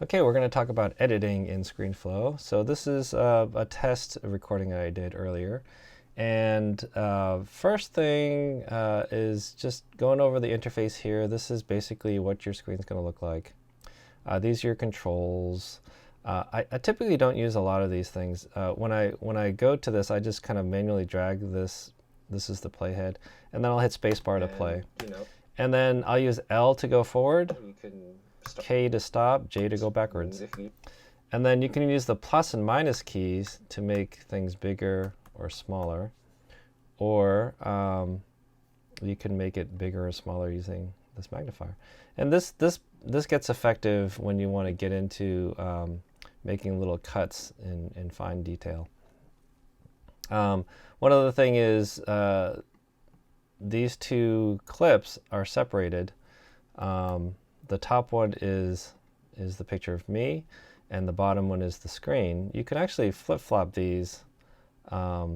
Okay, we're going to talk about editing in Screenflow. So this is a test recording I did earlier. And first thing is just going over the interface here. This is basically what your screen is going to look like. These are your controls. I typically don't use a lot of these things. When I go to this, I just kind of manually drag this. This is the playhead. And then I'll hit spacebar to play. And then I'll use L to go forward. K to stop, J to go backwards. And then you can use the plus and minus keys to make things bigger or smaller. Or you can make it bigger or smaller using this magnifier. And this gets effective when you want to get into making little cuts in fine detail. One other thing is these two clips are separated. The top one is the picture of me, and the bottom one is the screen. You can actually flip-flop these, but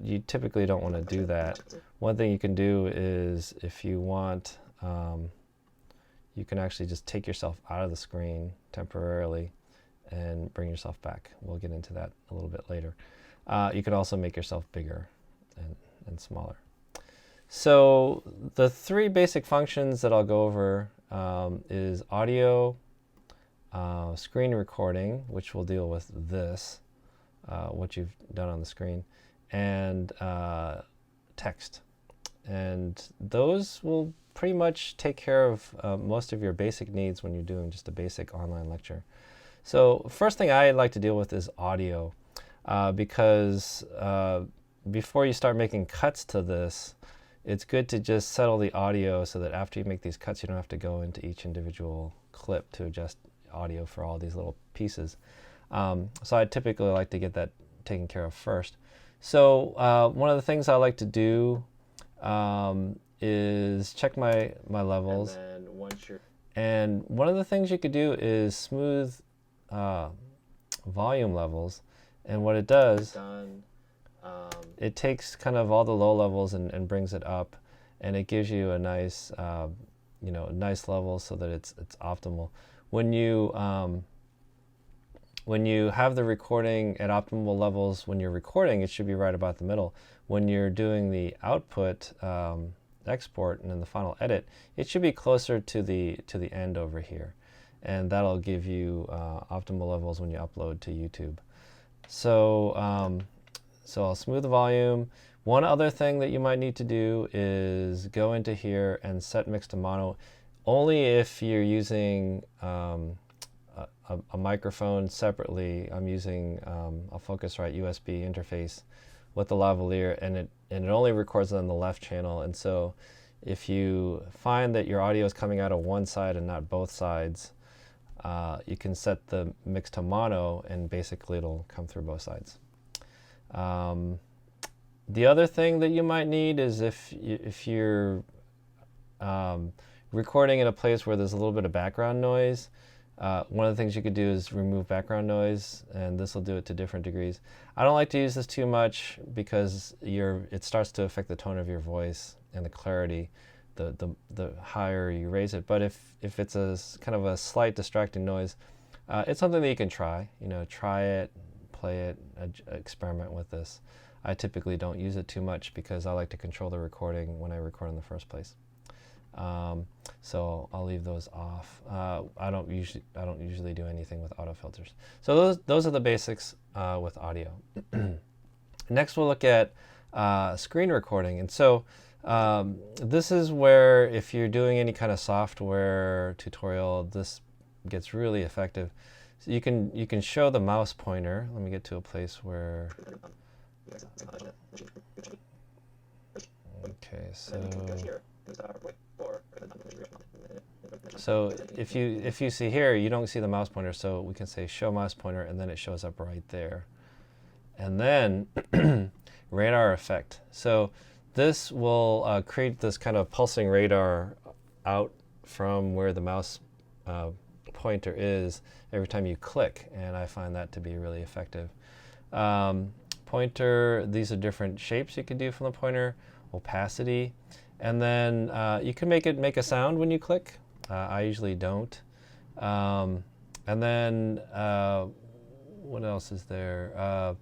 you typically don't want to do that. One thing you can do is, if you want, you can actually just take yourself out of the screen temporarily and bring yourself back. We'll get into that a little bit later. You can also make yourself bigger and smaller. So the three basic functions that I'll go over is audio, screen recording, which will deal with this, what you've done on the screen, and text. And those will pretty much take care of most of your basic needs when you're doing just a basic online lecture. So first thing I like to deal with is audio, because before you start making cuts to this, it's good to just settle the audio so that after you make these cuts, you don't have to go into each individual clip to adjust audio for all these little pieces. So I typically like to get that taken care of first. So one of the things I like to do is check my levels. And one of the things you could do is smooth volume levels. And what it does, it takes kind of all the low levels and brings it up, and it gives you a nice, nice level so that it's optimal. When you have the recording at optimal levels, when you're recording, it should be right about the middle. When you're doing the output export and in the final edit, it should be closer to the end over here, and that'll give you optimal levels when you upload to YouTube. So so I'll smooth the volume. One other thing that you might need to do is go into here and set mix to mono, only if you're using a microphone separately. I'm using a Focusrite USB interface with the lavalier, and it only records on the left channel. And so if you find that your audio is coming out of one side and not both sides, you can set the mix to mono, and basically it'll come through both sides. The other thing that you might need is if you're recording in a place where there's a little bit of background noise, one of the things you could do is remove background noise, and this will do it to different degrees. I don't like to use this too much because it starts to affect the tone of your voice and the clarity the higher you raise it. But if it's a kind of a slight distracting noise, it's something that you can try. Try it, play it, experiment with this. I typically don't use it too much because I like to control the recording when I record in the first place. So I'll leave those off. I don't usually do anything with auto filters. So those are the basics with audio. Next we'll look at screen recording. And so this is where, if you're doing any kind of software tutorial, this gets really effective. So you can show the mouse pointer. Let me get to a place where. Okay, so if you see here, you don't see the mouse pointer, so we can say show mouse pointer, and then it shows up right there. And then radar effect. So this will create this kind of pulsing radar out from where the mouse pointer is every time you click, and I find that to be really effective. Pointer, these are different shapes you can do from the pointer. Opacity, and then you can make a sound when you click. I usually don't. And then what else is there?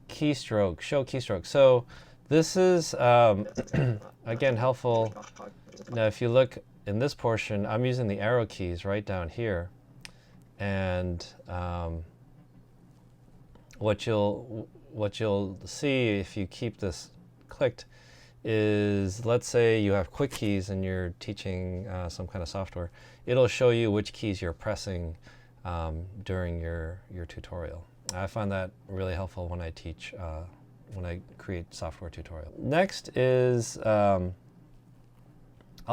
Keystroke, show keystroke. So this is, again, helpful. Now, if you look in this portion, I'm using the arrow keys right down here. And what you'll see if you keep this clicked is, let's say you have quick keys and you're teaching some kind of software. It'll show you which keys you're pressing during your tutorial. I find that really helpful when I teach, when I create software tutorial. Next is, I'll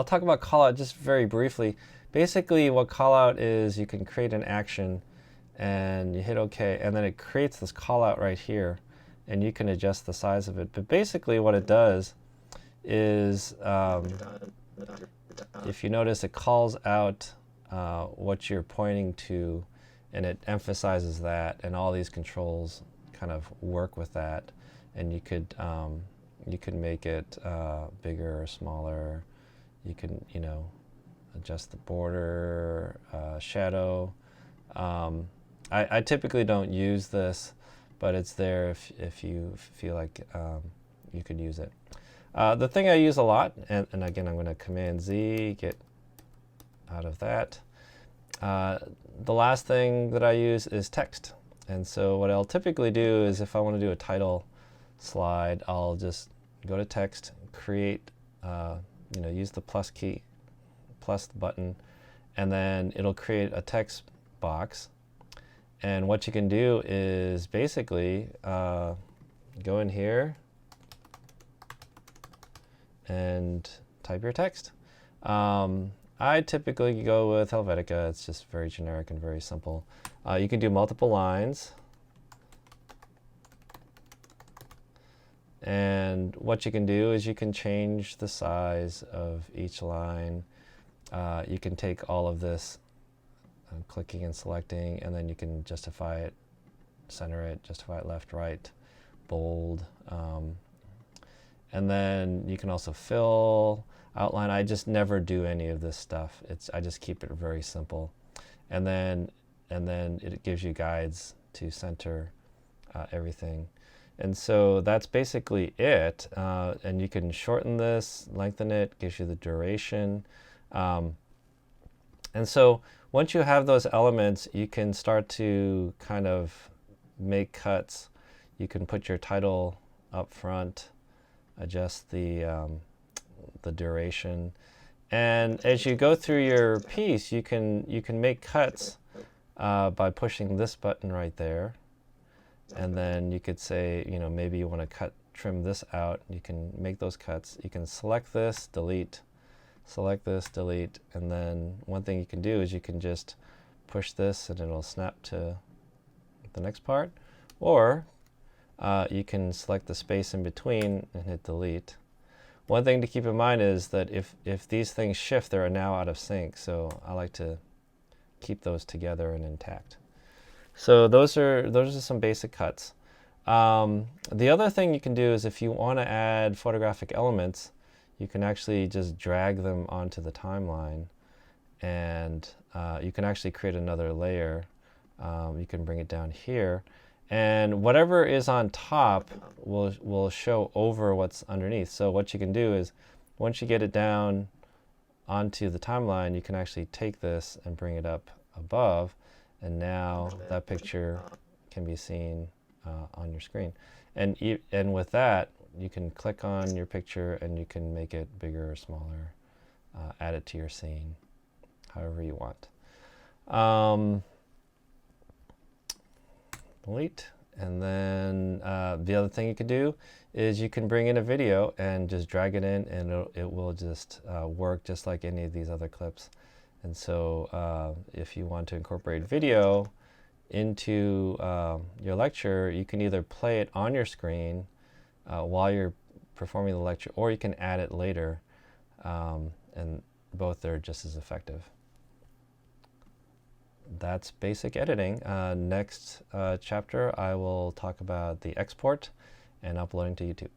talk about callout just very briefly. Basically what callout is, you can create an action and you hit OK, and then it creates this callout right here, and you can adjust the size of it. But basically what it does is, if you notice, it calls out what you're pointing to, and it emphasizes that, and all these controls kind of work with that. And you could make it bigger or smaller. You can, adjust the border, shadow. I typically don't use this, but it's there if you feel like you could use it. The thing I use a lot, and again, I'm going to Command Z, get out of that. The last thing that I use is text. And so what I'll typically do is, if I want to do a title slide, I'll just go to text, create, use the plus key, plus button, and then it'll create a text box. And what you can do is basically go in here and type your text. I typically go with Helvetica. It's just very generic and very simple. You can do multiple lines. And what you can do is you can change the size of each line. You can take all of this, clicking and selecting, and then you can justify it, center it, justify it left, right, bold. And then you can also fill, outline. I just never do any of this stuff. I just keep it very simple. And then it gives you guides to center everything. And so that's basically it. And you can shorten this, lengthen it, gives you the duration. And so once you have those elements, you can start to kind of make cuts. You can put your title up front, adjust the duration. And as you go through your piece, you can make cuts by pushing this button right there. And then you could say, maybe you want to trim this out. You can make those cuts. You can select this, delete, select this, delete. And then one thing you can do is you can just push this and it'll snap to the next part. Or you can select the space in between and hit delete. One thing to keep in mind is that if these things shift, they're now out of sync. So I like to keep those together and intact. So those are some basic cuts. The other thing you can do is, if you want to add photographic elements, you can actually just drag them onto the timeline, and you can actually create another layer. You can bring it down here, and whatever is on top will show over what's underneath. So what you can do is, once you get it down onto the timeline, you can actually take this and bring it up above. And now that picture can be seen on your screen. And with that, you can click on your picture and you can make it bigger or smaller, add it to your scene, however you want. Delete. And then the other thing you could do is you can bring in a video and just drag it in, and it will just work just like any of these other clips. And so if you want to incorporate video into your lecture, you can either play it on your screen while you're performing the lecture, or you can add it later, and both are just as effective. That's basic editing. Next chapter, I will talk about the export and uploading to YouTube.